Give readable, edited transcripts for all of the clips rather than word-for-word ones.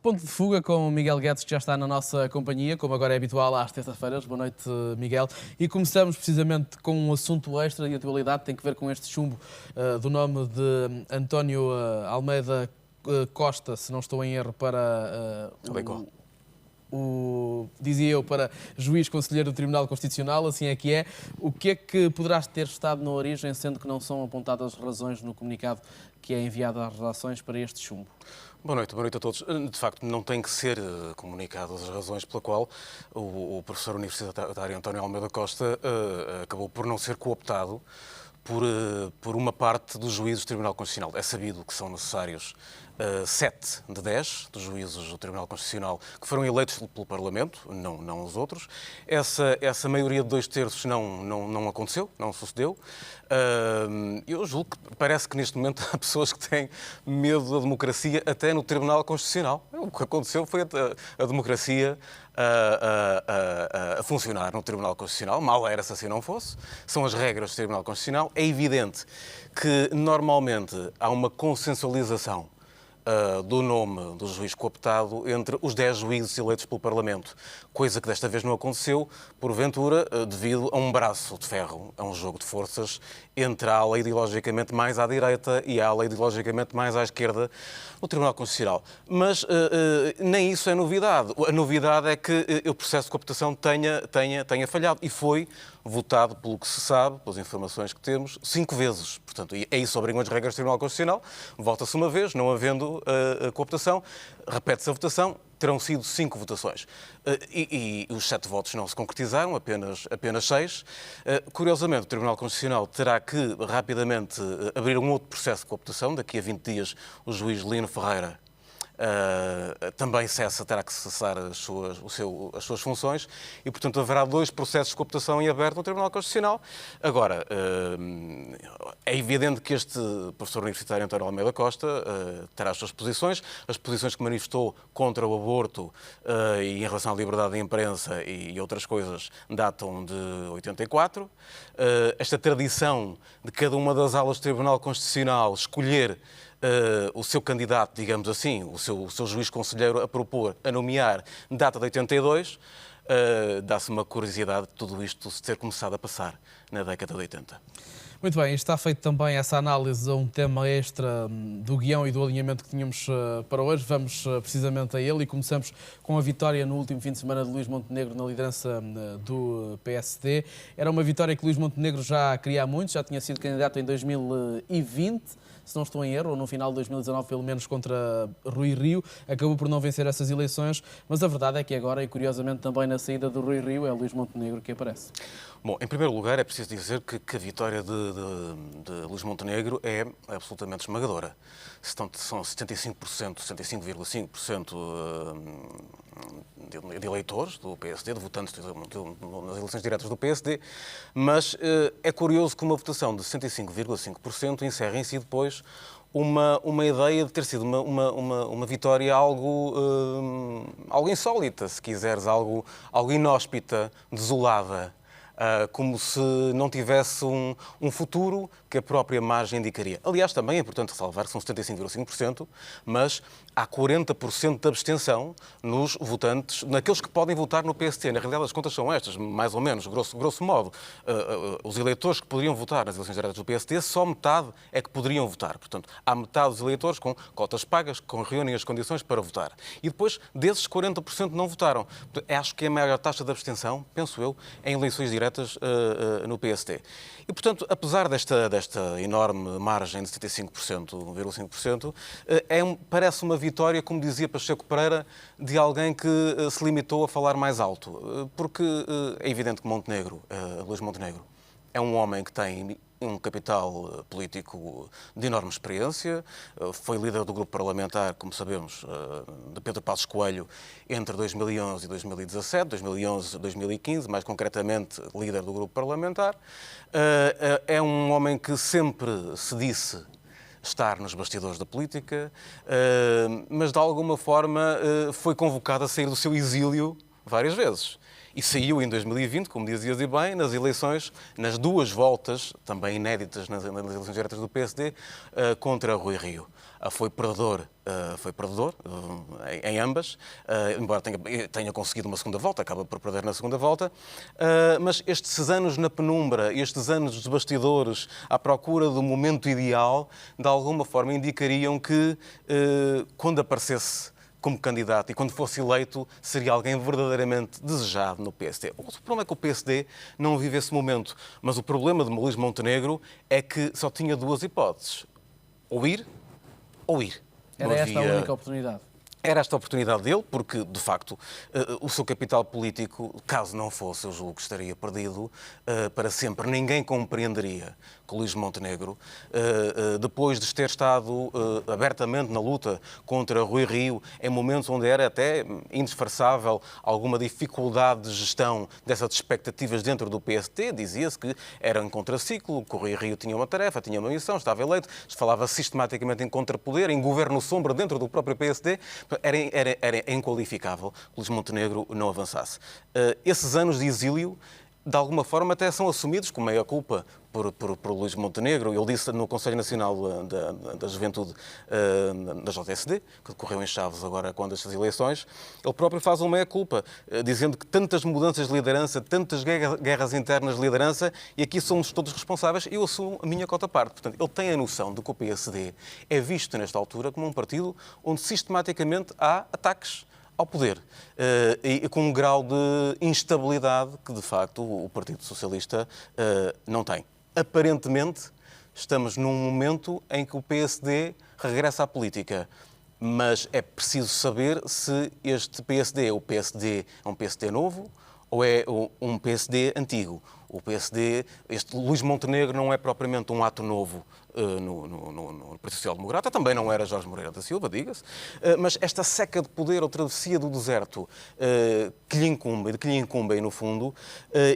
Ponto de fuga com o Miguel Guedes, que já está na nossa companhia, como agora é habitual às terças-feiras. Boa noite, Miguel. E começamos precisamente com um assunto extra de atualidade, tem que ver com este chumbo do nome de António Almeida Costa, se não estou em erro, para dizia eu, para juiz conselheiro do Tribunal Constitucional, assim é que é. O que é que poderá ter estado na origem, sendo que não são apontadas razões no comunicado que é enviado às redações para este chumbo? Boa noite a todos. De facto, não tem que ser comunicadas as razões pela qual o professor universitário António Almeida Costa acabou por não ser cooptado por uma parte dos juízes do Tribunal Constitucional. É sabido que são necessários 7 de 10 dos juízes do Tribunal Constitucional que foram eleitos pelo Parlamento, não os outros. Essa maioria de 2/3 não aconteceu, não sucedeu. Eu julgo que parece que neste momento há pessoas que têm medo da democracia até no Tribunal Constitucional. O que aconteceu foi a democracia a funcionar no Tribunal Constitucional. Mal era se assim não fosse. São as regras do Tribunal Constitucional. É evidente que normalmente há uma consensualização do nome do juiz cooptado entre os 10 juízes eleitos pelo Parlamento, coisa que desta vez não aconteceu, porventura, devido a um braço de ferro, a um jogo de forças entre a ala ideologicamente mais à direita e a ala ideologicamente mais à esquerda no Tribunal Constitucional. Mas nem isso é novidade. A novidade é que o processo de cooptação tenha falhado e foi votado, pelo que se sabe, pelas informações que temos, 5 vezes. Portanto, é isso obrigam as regras do Tribunal Constitucional. Vota-se uma vez, não havendo a cooptação, repete-se a votação, terão sido 5 votações. E os 7 votos não se concretizaram, apenas 6. Curiosamente, o Tribunal Constitucional terá que rapidamente abrir um outro processo de cooptação. Daqui a 20 dias, o juiz Lino Ferreira também terá que cessar as suas funções e, portanto, haverá 2 processos de cooptação em aberto no Tribunal Constitucional. Agora, é evidente que este professor universitário António Almeida Costa terá as suas posições, as posições que manifestou contra o aborto e em relação à liberdade de imprensa e outras coisas datam de 84. Esta tradição de cada uma das alas do Tribunal Constitucional escolher o seu candidato, digamos assim, o seu juiz conselheiro a propor, a nomear, data de 82, dá-se uma curiosidade de tudo isto se ter começado a passar na década de 80. Muito bem, está feito também essa análise a um tema extra do guião e do alinhamento que tínhamos para hoje. Vamos precisamente a ele e começamos com a vitória no último fim de semana de Luís Montenegro na liderança do PSD. Era uma vitória que Luís Montenegro já queria há muito, já tinha sido candidato em 2020. Se não estou em erro, ou no final de 2019, pelo menos contra Rui Rio, acabou por não vencer essas eleições, mas a verdade é que agora, e curiosamente também na saída do Rui Rio, é Luís Montenegro que aparece. Bom, em primeiro lugar, é preciso dizer que a vitória de Luís Montenegro é absolutamente esmagadora. São 75,5% de eleitores do PSD, de votantes nas eleições diretas do PSD, mas é curioso que uma votação de 65,5% encerre em si depois uma ideia de ter sido uma vitória algo insólita, se quiseres, algo inóspita, desolada. Como se não tivesse um futuro que a própria margem indicaria. Aliás, também é importante ressalvar que são 75,5%, mas há 40% de abstenção nos votantes, naqueles que podem votar no PST. Na realidade, as contas são estas, mais ou menos, grosso modo. Os eleitores que poderiam votar nas eleições diretas do PST, só metade é que poderiam votar. Portanto, há metade dos eleitores com cotas pagas, que reúnem as condições para votar. E depois, desses 40% não votaram. Acho que é a maior taxa de abstenção, penso eu, em eleições diretas no PST. E, portanto, apesar desta enorme margem de 75,5%, parece uma vitória, como dizia Pacheco Pereira, de alguém que se limitou a falar mais alto. Porque é evidente que Luís Montenegro, é um homem que tem um capital político de enorme experiência, foi líder do grupo parlamentar, como sabemos, de Pedro Passos Coelho entre 2011 e 2017, 2011 e 2015, mais concretamente líder do grupo parlamentar. É um homem que sempre se disse estar nos bastidores da política, mas de alguma forma foi convocado a sair do seu exílio várias vezes. E saiu em 2020, como dizias e bem, nas eleições, nas duas voltas, também inéditas nas eleições diretas do PSD, contra Rui Rio. Foi perdedor em ambas, embora tenha conseguido uma segunda volta, acaba por perder na segunda volta, mas estes anos na penumbra, estes anos dos bastidores, à procura do momento ideal, de alguma forma indicariam que, quando aparecesse como candidato e quando fosse eleito, seria alguém verdadeiramente desejado no PSD. O problema é que o PSD não vive esse momento, mas o problema de Luís Montenegro é que só tinha duas hipóteses: ou ir ou ir. Era esta a única oportunidade. Era esta a oportunidade dele, porque, de facto, o seu capital político, caso não fosse, eu julgo que estaria perdido para sempre. Ninguém compreenderia que Luís Montenegro, depois de ter estado abertamente na luta contra Rui Rio, em momentos onde era até indisfarçável alguma dificuldade de gestão dessas expectativas dentro do PSD, dizia-se que era em contraciclo, que o Rui Rio tinha uma tarefa, tinha uma missão, estava eleito, se falava sistematicamente em contrapoder, em governo sombra dentro do próprio PSD. Era inqualificável que Luís Montenegro não avançasse. Esses anos de exílio, de alguma forma, até são assumidos como meia-culpa por Luís Montenegro. Ele disse no Conselho Nacional da Juventude da JSD, que decorreu em Chaves agora quando estas eleições, ele próprio faz uma meia-culpa, dizendo que tantas mudanças de liderança, tantas guerras internas de liderança, e aqui somos todos responsáveis, e eu assumo a minha cota parte. Portanto, ele tem a noção de que o PSD é visto nesta altura como um partido onde sistematicamente há ataques ao poder, e com um grau de instabilidade que, de facto, o Partido Socialista não tem. Aparentemente, estamos num momento em que o PSD regressa à política, mas é preciso saber se este PSD é um PSD novo ou é um PSD antigo. O PSD, este Luís Montenegro não é propriamente um ato novo no Partido Social Democrata, também não era Jorge Moreira da Silva, diga-se, mas esta seca de poder ou travessia do deserto que lhe incumbe no fundo,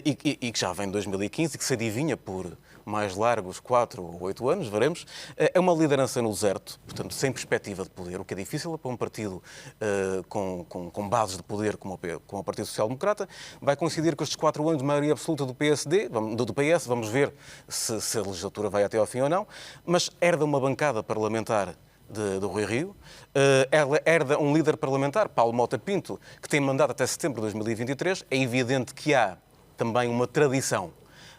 e que já vem de 2015 e que se adivinha por mais largos 4 ou 8 anos, veremos, é uma liderança no deserto, portanto, sem perspectiva de poder, o que é difícil para um partido com bases de poder como o Partido Social Democrata. Vai coincidir com estes 4 anos de maioria absoluta do PS, vamos ver se a legislatura vai até ao fim ou não, mas herda uma bancada parlamentar do Rui Rio, herda um líder parlamentar, Paulo Mota Pinto, que tem mandato até setembro de 2023. É evidente que há também uma tradição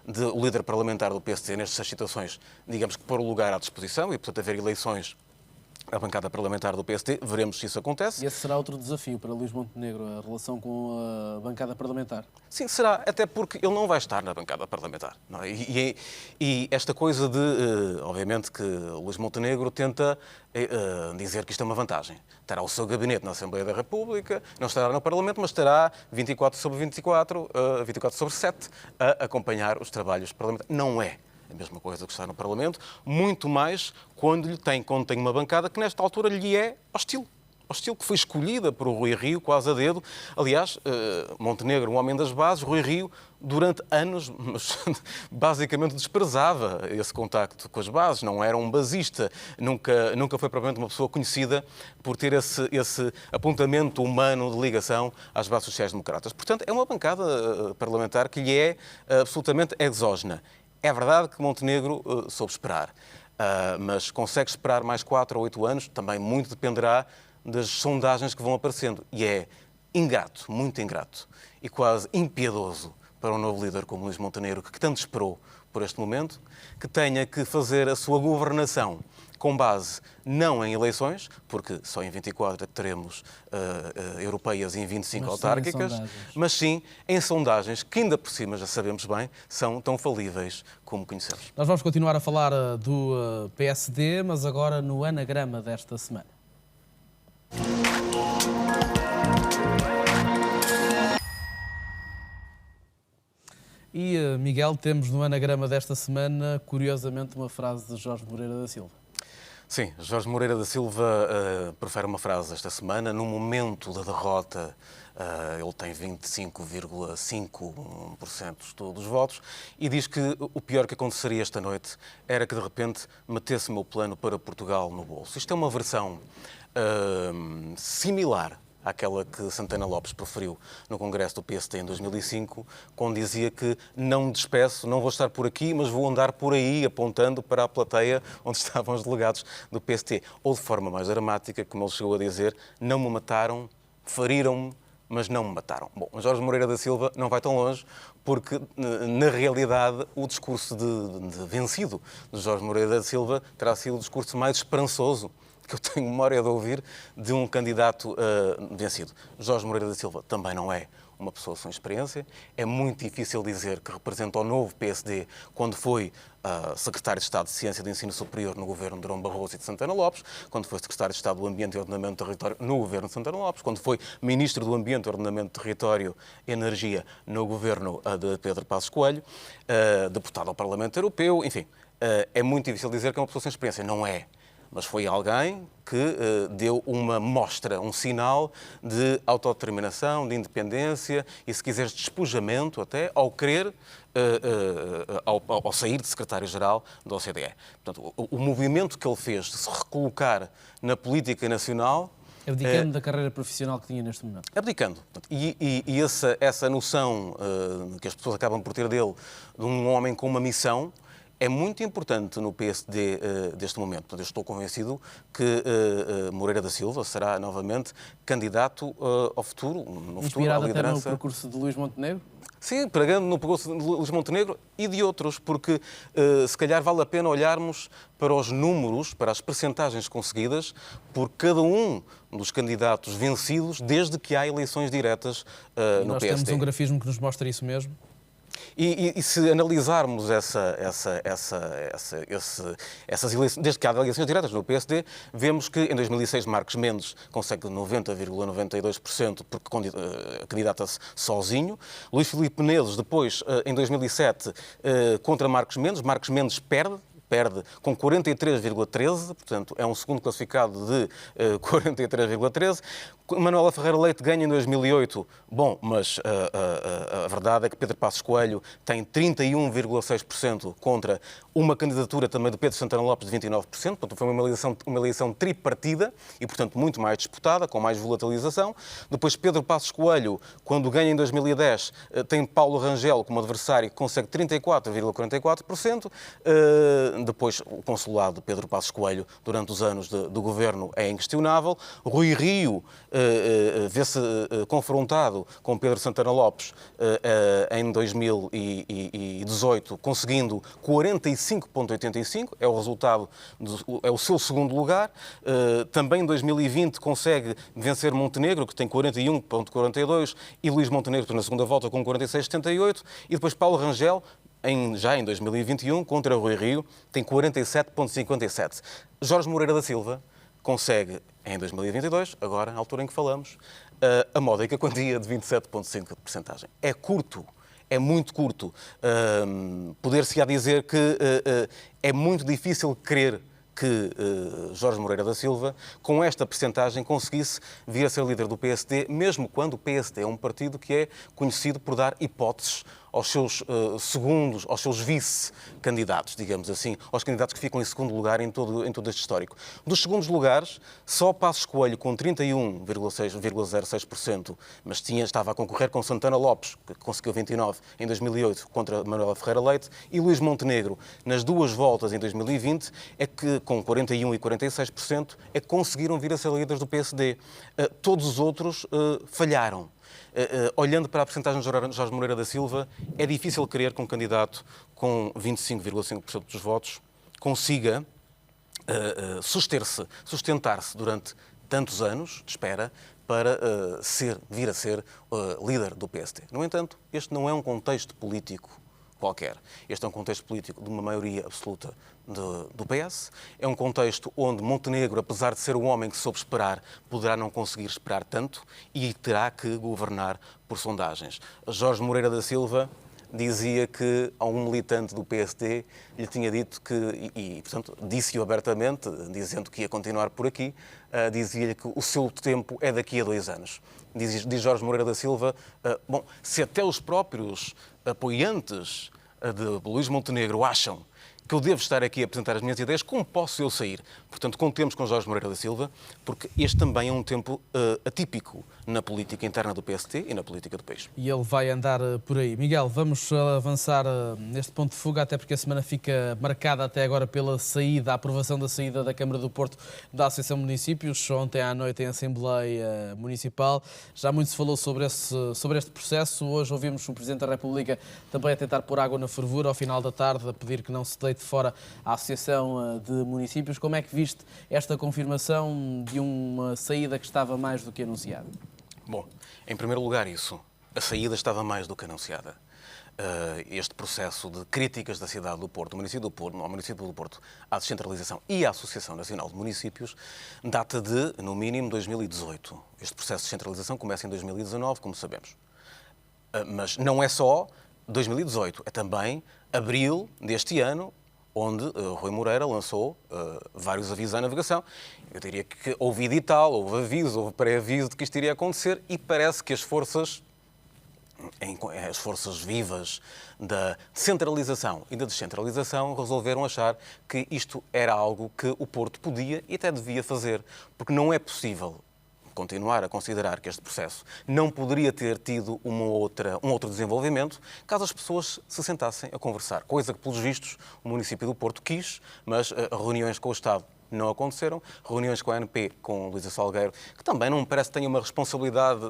de o líder parlamentar do PSD nestas situações, digamos que pôr o lugar à disposição e, portanto, haver eleições à bancada parlamentar do PSD. Veremos se isso acontece. E esse será outro desafio para Luís Montenegro, a relação com a bancada parlamentar? Sim, será, até porque ele não vai estar na bancada parlamentar. Não é? E esta coisa de, obviamente, que Luís Montenegro tenta dizer que isto é uma vantagem. Terá o seu gabinete na Assembleia da República, não estará no Parlamento, mas estará 24/7 a acompanhar os trabalhos parlamentares. Não é a mesma coisa que está no Parlamento, muito mais quando tem uma bancada que nesta altura lhe é hostil, que foi escolhida por Rui Rio quase a dedo. Aliás, Montenegro, um homem das bases, Rui Rio, durante anos, mas, basicamente desprezava esse contacto com as bases, não era um basista, nunca foi propriamente uma pessoa conhecida por ter esse apontamento humano de ligação às bases sociais-democratas. Portanto, é uma bancada parlamentar que lhe é absolutamente exógena. É verdade que Montenegro soube esperar, mas consegue esperar mais 4 ou 8 anos, também muito dependerá das sondagens que vão aparecendo. E é ingrato, muito ingrato e quase impiedoso para um novo líder como Luís Montenegro, que tanto esperou por este momento, que tenha que fazer a sua governação com base não em eleições, porque só em 24 é que teremos europeias e em 25 autárquicas, mas sim em sondagens que, ainda por cima, já sabemos bem, são tão falíveis como conhecemos. Nós vamos continuar a falar do PSD, mas agora no anagrama desta semana. E, Miguel, temos no anagrama desta semana, curiosamente, uma frase de Jorge Moreira da Silva. Sim, Jorge Moreira da Silva profere uma frase esta semana. No momento da derrota, ele tem 25,5% dos votos e diz que o pior que aconteceria esta noite era que, de repente, metesse o meu plano para Portugal no bolso. Isto é uma versão similar àquela que Santana Lopes proferiu no Congresso do PSD em 2005, quando dizia que não me despeço, não vou estar por aqui, mas vou andar por aí, apontando para a plateia onde estavam os delegados do PSD. Ou de forma mais dramática, como ele chegou a dizer, não me mataram, feriram-me, mas não me mataram. Bom, Jorge Moreira da Silva não vai tão longe, porque, na realidade, o discurso de vencido de Jorge Moreira da Silva terá sido o discurso mais esperançoso que eu tenho memória de ouvir de um candidato vencido. Jorge Moreira da Silva também não é uma pessoa sem experiência. É muito difícil dizer que representa o novo PSD quando foi secretário de Estado de Ciência e de Ensino Superior no governo de Durão Barroso e de Santana Lopes, quando foi secretário de Estado do Ambiente e Ordenamento do Território no governo de Santana Lopes, quando foi ministro do Ambiente, Ordenamento do Território e Energia no governo de Pedro Passos Coelho, deputado ao Parlamento Europeu, enfim. É muito difícil dizer que é uma pessoa sem experiência. Não é. Mas foi alguém que deu uma mostra, um sinal de autodeterminação, de independência e, se quiseres, de despojamento até, ao querer, ao sair de secretário-geral da OCDE. Portanto, o movimento que ele fez de se recolocar na política nacional... Abdicando da carreira profissional que tinha neste momento. Abdicando. E essa noção que as pessoas acabam por ter dele, de um homem com uma missão, é muito importante no PSD deste momento. Portanto, eu estou convencido que Moreira da Silva será novamente candidato ao futuro, no futuro à liderança. Inspirado até no percurso de Luís Montenegro? Sim, pregando no percurso de Luís Montenegro e de outros, porque se calhar vale a pena olharmos para os números, para as percentagens conseguidas por cada um dos candidatos vencidos desde que há eleições diretas no nós PSD. temos um grafismo que nos mostra isso mesmo. E se analisarmos essas eleições, desde que há eleições diretas no PSD, vemos que em 2006 Marcos Mendes consegue 90,92% porque candidata-se sozinho. Luís Filipe Menezes, depois, em 2007, contra Marcos Mendes perde com 43,13%, portanto, é um segundo classificado de 43,13%. Manuela Ferreira Leite ganha em 2008, bom, mas a verdade é que Pedro Passos Coelho tem 31,6% contra uma candidatura também de Pedro Santana Lopes de 29%, portanto, foi uma eleição tripartida e, portanto, muito mais disputada, com mais volatilização. Depois, Pedro Passos Coelho, quando ganha em 2010, tem Paulo Rangel como adversário, que consegue 34,44%. Depois, o consulado de Pedro Passos Coelho, durante os anos do governo, é inquestionável. Rui Rio vê-se confrontado com Pedro Santana Lopes em 2018, conseguindo 45,85%, é o resultado, é o seu segundo lugar. Também em 2020 consegue vencer Montenegro, que tem 41,42%, e Luís Montenegro na segunda volta com 46,78%, e depois Paulo Rangel, já em 2021, contra Rui Rio, tem 47,57%. Jorge Moreira da Silva consegue, em 2022, agora, na altura em que falamos, a módica quantia de 27,5% de percentagem. É curto, é muito curto. Poder-se-á dizer que é muito difícil crer que Jorge Moreira da Silva, com esta percentagem, conseguisse vir a ser líder do PSD, mesmo quando o PSD é um partido que é conhecido por dar hipóteses aos seus segundos, aos seus vice-candidatos, digamos assim, aos candidatos que ficam em segundo lugar em todo este histórico. Dos segundos lugares, só Passos Coelho, com 31,06%, mas estava a concorrer com Santana Lopes, que conseguiu 29% em 2008 contra Manuela Ferreira Leite, e Luís Montenegro, nas duas voltas em 2020, é que, com 41% e 46%, é que conseguiram vir a ser líderes do PSD. Todos os outros falharam. Olhando para a percentagem de Jorge Moreira da Silva, é difícil crer que um candidato com 25,5% dos votos consiga sustentar-se durante tantos anos de espera para vir a ser líder do PSD. No entanto, este não é um contexto político qualquer. Este é um contexto político de uma maioria absoluta do PS. É um contexto onde Montenegro, apesar de ser um homem que soube esperar, poderá não conseguir esperar tanto e terá que governar por sondagens. Jorge Moreira da Silva dizia que a um militante do PSD lhe tinha dito que, e portanto, disse-o abertamente, dizendo que ia continuar por aqui, dizia-lhe que o seu tempo é daqui a 2 anos. Diz Jorge Moreira da Silva, bom, se até os próprios apoiantes de Luís Montenegro acham que eu devo estar aqui a apresentar as minhas ideias, como posso eu sair? Portanto, contemos com Jorge Moreira da Silva, porque este também é um tempo atípico na política interna do PST e na política do país. E ele vai andar por aí. Miguel, vamos avançar neste ponto de fuga, até porque a semana fica marcada até agora pela saída, a aprovação da saída da Câmara do Porto da Associação de Municípios, ontem à noite em Assembleia Municipal. Já muito se falou sobre este processo. Hoje ouvimos o Presidente da República também a tentar pôr água na fervura, ao final da tarde, a pedir que não se deite fora a Associação de Municípios. Como é que viste esta confirmação de uma saída que estava mais do que anunciada? Bom, em primeiro lugar isso, a saída estava mais do que anunciada. Este processo de críticas da cidade do Porto, do município do Porto, ao município do Porto, à descentralização e à Associação Nacional de Municípios, data de, no mínimo, 2018. Este processo de descentralização começa em 2019, como sabemos. Mas não é só 2018, é também abril deste ano, onde Rui Moreira lançou vários avisos à navegação. Eu diria que houve edital, houve aviso, houve pré-aviso de que isto iria acontecer e parece que as forças vivas da centralização e da descentralização resolveram achar que isto era algo que o Porto podia e até devia fazer, porque não é possível continuar a considerar que este processo não poderia ter tido um outro desenvolvimento caso as pessoas se sentassem a conversar, coisa que, pelos vistos, o município do Porto quis, mas reuniões com o Estado não aconteceram, reuniões com a ANP, com Luísa Salgueiro, que também não me parece que tenha uma responsabilidade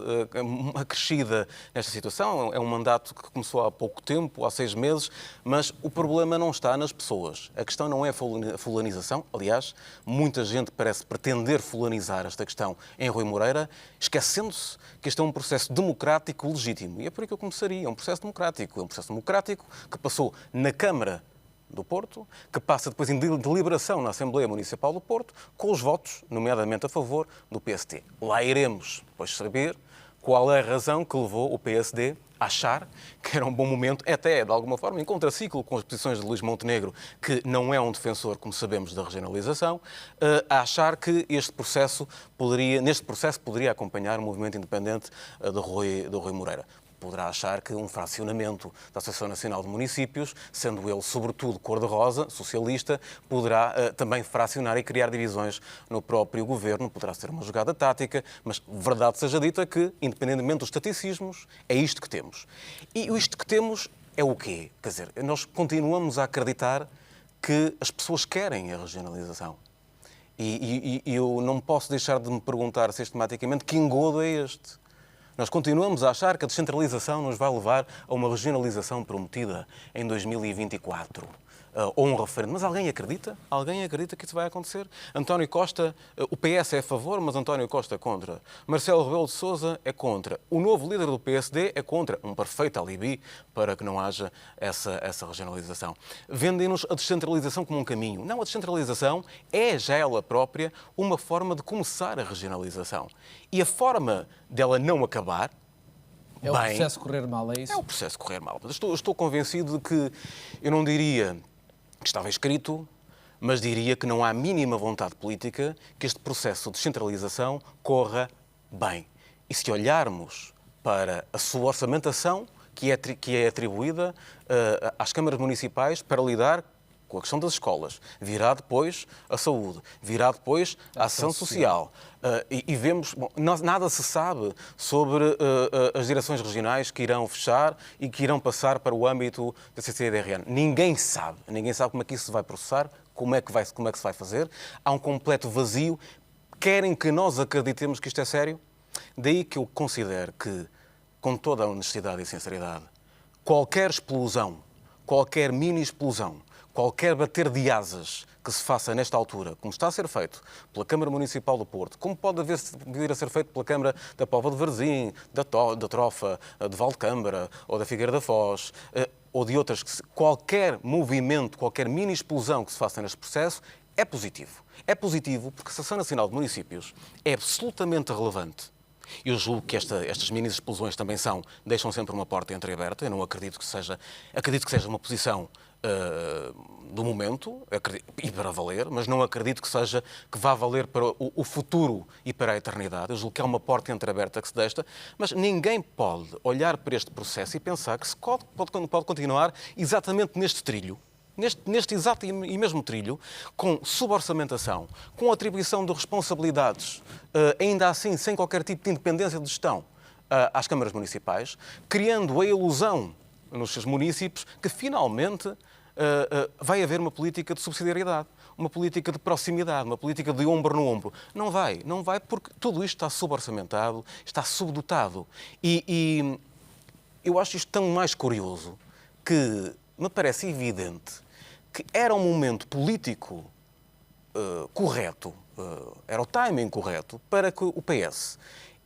acrescida nesta situação. É um mandato que começou há pouco tempo, há 6 meses, mas o problema não está nas pessoas. A questão não é a fulanização. Aliás, muita gente parece pretender fulanizar esta questão em Rui Moreira, esquecendo-se que este é um processo democrático legítimo. E é por aí que eu começaria. É um processo democrático. É um processo democrático que passou na Câmara do Porto, que passa depois em deliberação na Assembleia Municipal do Porto, com os votos, nomeadamente a favor do PST. Lá iremos depois saber qual é a razão que levou o PSD a achar que era um bom momento, até de alguma forma, em contraciclo com as posições de Luís Montenegro, que não é um defensor, como sabemos, da regionalização, a achar que neste processo poderia acompanhar o movimento independente de Rui Moreira. Poderá achar que um fracionamento da Associação Nacional de Municípios, sendo ele sobretudo cor-de-rosa, socialista, poderá também fracionar e criar divisões no próprio governo. Poderá ser uma jogada tática, mas verdade seja dita que, independentemente dos taticismos, é isto que temos. E isto que temos é o quê? Quer dizer, nós continuamos a acreditar que as pessoas querem a regionalização. E eu não posso deixar de me perguntar sistematicamente que engodo é este. Nós continuamos a achar que a descentralização nos vai levar a uma regionalização prometida em 2024. Ou um referendo. Mas alguém acredita? Alguém acredita que isso vai acontecer? António Costa, o PS é a favor, mas António Costa é contra. Marcelo Rebelo de Sousa é contra. O novo líder do PSD é contra. Um perfeito alibi para que não haja essa regionalização. Vendem-nos a descentralização como um caminho. Não, a descentralização é já ela própria uma forma de começar a regionalização. E a forma dela não acabar, é o processo correr mal, é isso? É o processo correr mal. Mas estou convencido de que, eu não diria que estava escrito, mas diria que não há mínima vontade política que este processo de descentralização corra bem. E se olharmos para a sua orçamentação, que é atribuída às câmaras municipais para lidar com a questão das escolas, virá depois a saúde, virá depois a ação social. E vemos, bom, nada se sabe sobre as direções regionais que irão fechar e que irão passar para o âmbito da CCDRN. Ninguém sabe como é que isso se vai processar, como é que se vai fazer. Há um completo vazio. Querem que nós acreditemos que isto é sério? Daí que eu considero que, com toda a honestidade e sinceridade, qualquer explosão, qualquer mini-explosão, qualquer bater de asas que se faça nesta altura, como está a ser feito pela Câmara Municipal do Porto, como pode vir a ser feito pela Câmara da Póvoa de Varzim, da Trofa, de Valdecâmara ou da Figueira da Foz, ou de outras, qualquer movimento, qualquer mini-explosão que se faça neste processo, é positivo. É positivo porque a Associação Nacional de Municípios é absolutamente relevante. Eu julgo que estas mini-explosões também deixam sempre uma porta entreaberta. Eu não acredito que seja uma posição do momento, e para valer, mas não acredito que vá valer para o futuro e para a eternidade. Eu julgo que há uma porta entreaberta que se deixa, mas ninguém pode olhar para este processo e pensar que se pode continuar exatamente neste trilho, neste exato e mesmo trilho, com suborçamentação, com atribuição de responsabilidades, ainda assim sem qualquer tipo de independência de gestão às câmaras municipais, criando a ilusão nos seus municípios que finalmente vai haver uma política de subsidiariedade, uma política de proximidade, uma política de ombro no ombro. Não vai porque tudo isto está suborçamentado, está subdotado. E eu acho isto tão mais curioso que me parece evidente que era um momento político correto, era o timing correto para que o PS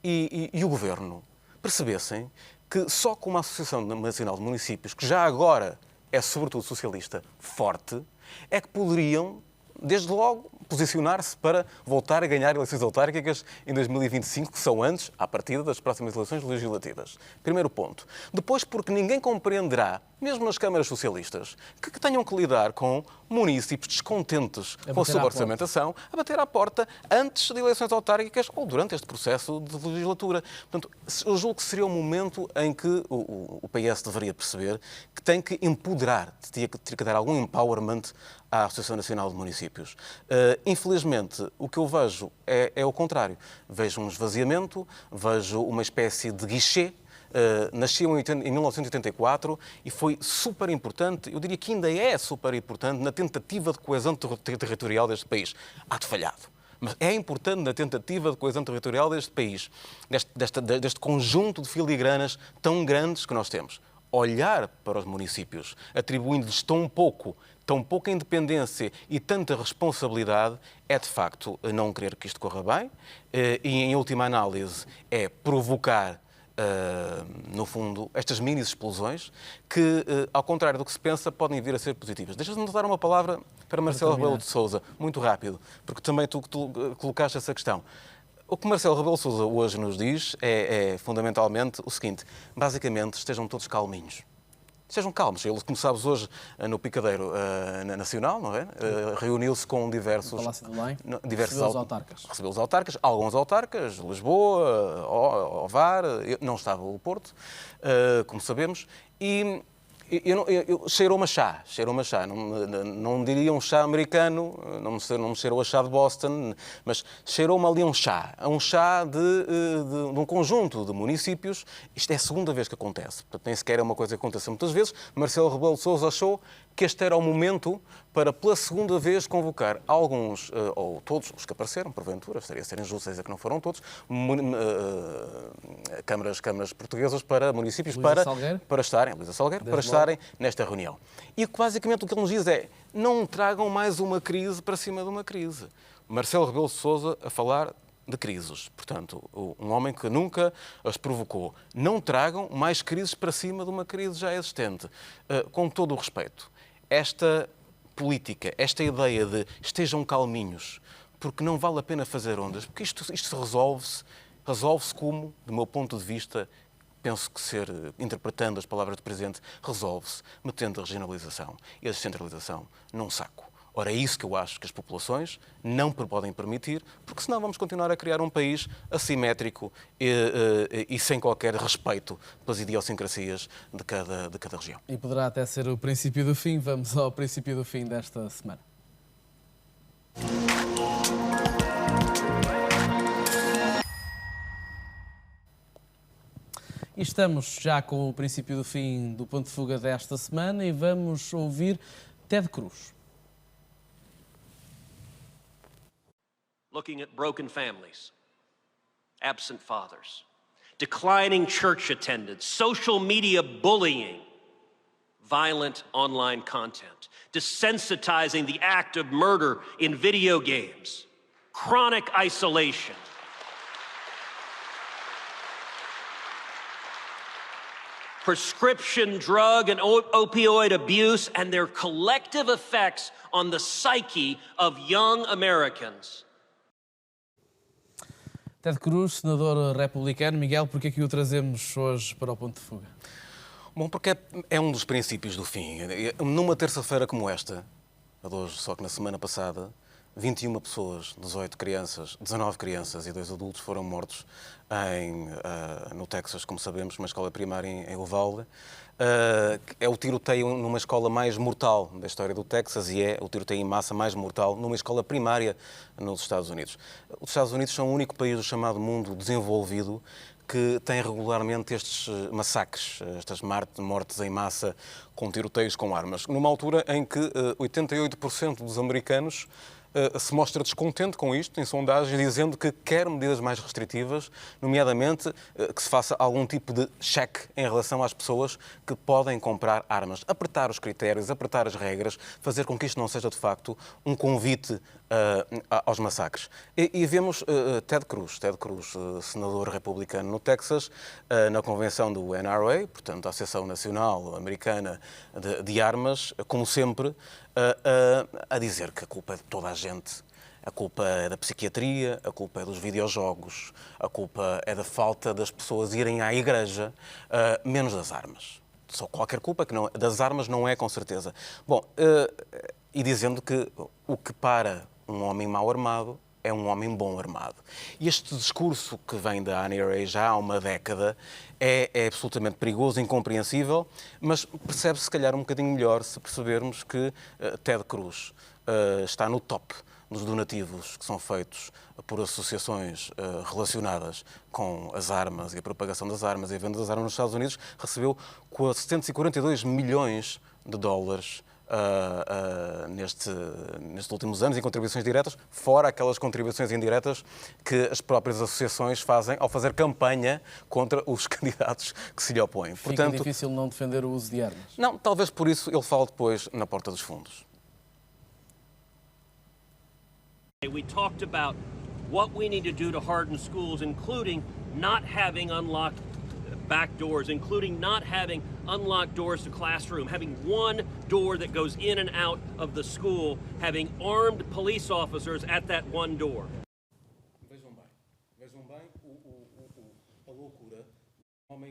e o Governo percebessem que só com uma Associação Nacional de Municípios, que já agora é sobretudo socialista, forte, é que poderiam, desde logo, posicionar-se para voltar a ganhar eleições autárquicas em 2025, que são antes, à partida, das próximas eleições legislativas. Primeiro ponto. Depois, porque ninguém compreenderá, mesmo nas câmaras socialistas, que tenham que lidar com municípios descontentes com a suborçamentação, a bater à porta antes de eleições autárquicas ou durante este processo de legislatura. Portanto, eu julgo que seria um momento em que o PS deveria perceber que tem que empoderar, teria que dar algum empowerment à Associação Nacional de Municípios. Infelizmente, o que eu vejo é o contrário. Vejo um esvaziamento, vejo uma espécie de guichê. Nasceu em 1984 e foi super importante, eu diria que ainda é super importante na tentativa de coesão territorial deste país. Há de falhado. Mas é importante na tentativa de coesão territorial deste país, deste conjunto de filigranas tão grandes que nós temos. Olhar para os municípios, atribuindo-lhes tão pouca independência e tanta responsabilidade, é de facto não querer que isto corra bem e, em última análise, é provocar, no fundo, estas mini-explosões que, ao contrário do que se pensa, podem vir a ser positivas. Deixa-me dar uma palavra para Marcelo Rebelo de Sousa, muito rápido, porque também tu colocaste essa questão. O que Marcelo Rebelo de Sousa hoje nos diz é fundamentalmente o seguinte: basicamente, estejam todos calminhos. Sejam calmos. Ele, como sabes, hoje no Picadeiro Nacional, não é? Reuniu-se com diversos... No Palácio de Belém, recebeu os autarcas. Recebeu os autarcas, alguns autarcas, Lisboa, Ovar, não estava o Porto, como sabemos, e cheirou-me a chá, não diria um chá americano, não me cheirou a chá de Boston, mas cheirou-me ali um chá de um conjunto de municípios. Isto é a segunda vez que acontece, portanto nem sequer é uma coisa que acontece muitas vezes. Marcelo Rebelo de Sousa achou que este era o momento para, pela segunda vez, convocar alguns, ou todos os que apareceram, porventura, estaria a ser injusto dizer que não foram todos, câmaras portuguesas para municípios para estarem, Luísa Salgueiro, para estarem nesta reunião. E basicamente o que ele nos diz é: não tragam mais uma crise para cima de uma crise. Marcelo Rebelo de Sousa a falar de crises. Portanto, um homem que nunca as provocou. Não tragam mais crises para cima de uma crise já existente. Com todo o respeito, esta política, esta ideia de estejam calminhos, porque não vale a pena fazer ondas, porque isto resolve-se como, do meu ponto de vista, penso que interpretando as palavras do Presidente, resolve-se metendo a regionalização e a descentralização num saco. Ora, é isso que eu acho que as populações não podem permitir, porque senão vamos continuar a criar um país assimétrico e sem qualquer respeito pelas idiosincrasias de cada região. E poderá até ser o princípio do fim. Vamos ao princípio do fim desta semana. E estamos já com o princípio do fim do Ponto de Fuga desta semana e vamos ouvir Ted Cruz. Looking at broken families, absent fathers, declining church attendance, social media bullying, violent online content, desensitizing the act of murder in video games, chronic isolation, prescription drug and opioid abuse, and their collective effects on the psyche of young Americans. Ted Cruz, senador republicano. Miguel, por que é que o trazemos hoje para o Ponto de Fuga? Bom, porque é um dos princípios do fim. Numa terça-feira como esta, a de hoje, só que na semana passada, 21 pessoas, 18 crianças, 19 crianças e 2 adultos foram mortos no Texas, como sabemos, uma escola primária em Uvalde. É o tiroteio numa escola mais mortal da história do Texas e é o tiroteio em massa mais mortal numa escola primária nos Estados Unidos. Os Estados Unidos são o único país do chamado mundo desenvolvido que tem regularmente estes massacres, estas mortes em massa com tiroteios com armas, numa altura em que 88% dos americanos se mostra descontente com isto, em sondagens, dizendo que quer medidas mais restritivas, nomeadamente que se faça algum tipo de cheque em relação às pessoas que podem comprar armas. Apertar os critérios, apertar as regras, fazer com que isto não seja, de facto, um convite aos massacres. E vemos Ted Cruz, senador republicano no Texas, na convenção do NRA, portanto, a Associação Nacional Americana de Armas, como sempre, a dizer que a culpa é de toda a gente. A culpa é da psiquiatria, a culpa é dos videojogos, a culpa é da falta das pessoas irem à igreja, menos das armas. Só qualquer culpa que não, das armas não é, com certeza. Bom, e dizendo que o que para um homem mal armado é um homem bom armado. E este discurso que vem da NRA já há uma década é absolutamente perigoso, incompreensível, mas percebe-se se calhar um bocadinho melhor se percebermos que Ted Cruz está no top dos donativos que são feitos por associações relacionadas com as armas e a propagação das armas e a venda das armas nos Estados Unidos, recebeu 742 milhões de dólares nestes últimos anos em contribuições diretas, fora aquelas contribuições indiretas que as próprias associações fazem ao fazer campanha contra os candidatos que se lhe opõem. Fica difícil não defender o uso de armas. Não, talvez por isso ele fale depois na porta dos fundos. We talked about what we need to do to harden schools, including not having unlocked back doors, including not having unlocked doors to classroom, having one door that goes in and out of the school, having armed police officers at that one door. Vejam bem a loucura.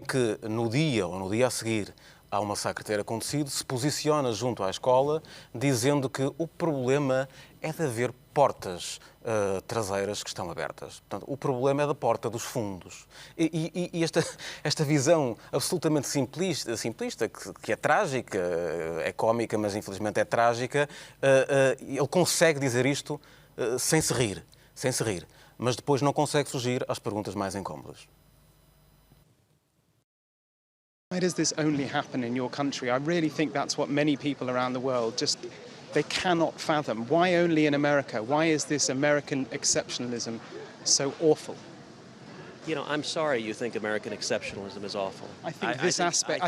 Que no dia ou no dia a seguir ao massacre ter acontecido, se posiciona junto à escola dizendo que o problema é de haver portas traseiras que estão abertas. Portanto, o problema é da porta dos fundos. E esta visão absolutamente simplista que é trágica, é cómica, mas infelizmente é trágica, ele consegue dizer isto sem se rir, mas depois não consegue fugir às perguntas mais incómodas. Why does this only happen in your country? I really think that's what many people around the world they cannot fathom. Why only in America? Why is this American exceptionalism so awful? You know, I'm sorry you think American exceptionalism is awful. I think this aspect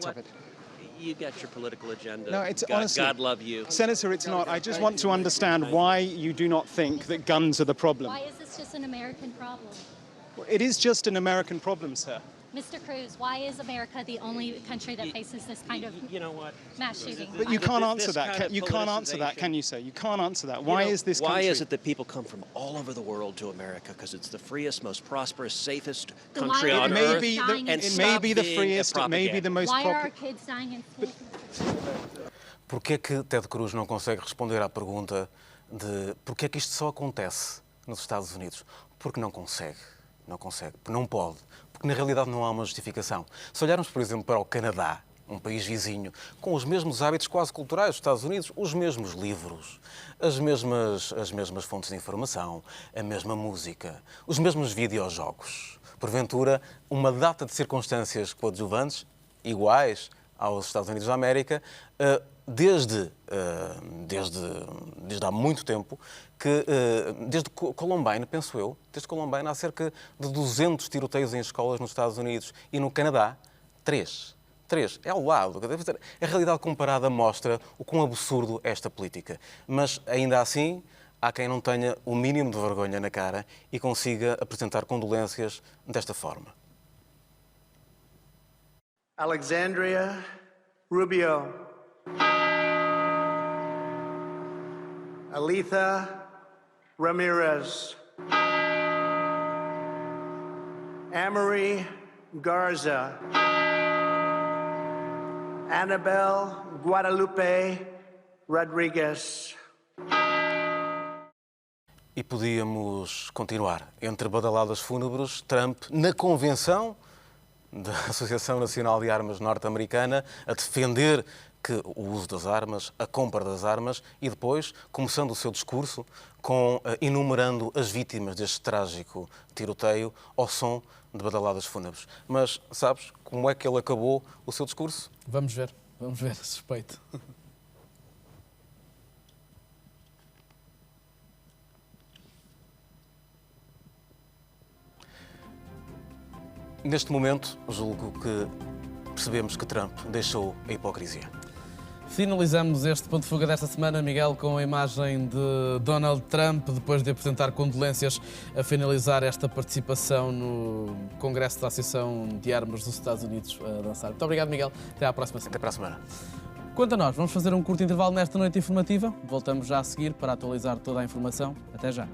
of it. You get your political agenda. No, it's honestly, God love you. Senator, it's not. I just want to understand why you do not think that guns are the problem. Why is this just an American problem? Well, it is just an American problem, sir. Mr. Cruz, why is America the only country that faces this kind of mass shooting? But you can't answer that. You can't answer that, can you, sir? You can't answer that. Why is this country... Why is it that people come from all over the world to America? Because it's the freest, most prosperous, safest country on earth. It may be the freest, it may be the most popular. Why are our kids dying in school? Porquê é que Ted Cruz não consegue responder à pergunta de porquê é que isto só acontece nos Estados Unidos? Porque não consegue. Não consegue, porque não pode, porque na realidade não há uma justificação. Se olharmos, por exemplo, para o Canadá, um país vizinho, com os mesmos hábitos quase culturais dos Estados Unidos, os mesmos livros, as mesmas fontes de informação, a mesma música, os mesmos videojogos. Porventura, uma data de circunstâncias coadjuvantes, iguais aos Estados Unidos da América, desde há muito tempo, desde Columbine, penso eu, desde Columbine há cerca de 200 tiroteios em escolas nos Estados Unidos e no Canadá, 3. É ao lado. A realidade comparada mostra o quão absurdo é esta política. Mas, ainda assim, há quem não tenha o mínimo de vergonha na cara e consiga apresentar condolências desta forma. Alexandria Rubio, Alitha Ramirez, Amory Garza, Annabelle Guadalupe Rodriguez, E podíamos continuar. Entre badaladas fúnebres, Trump, na convenção da Associação Nacional de Armas Norte-Americana, a defender que o uso das armas, a compra das armas, e depois, começando o seu discurso, enumerando as vítimas deste trágico tiroteio ao som de badaladas fúnebres. Mas sabes como é que ele acabou o seu discurso? Vamos ver, suspeito. Neste momento, julgo que percebemos que Trump deixou a hipocrisia. Finalizamos este ponto de fuga desta semana, Miguel, com a imagem de Donald Trump, depois de apresentar condolências a finalizar esta participação no Congresso da Associação de Armas dos Estados Unidos a dançar. Muito obrigado, Miguel. Até à próxima semana. Até para a semana. Quanto a nós, vamos fazer um curto intervalo nesta noite informativa. Voltamos já a seguir para atualizar toda a informação. Até já.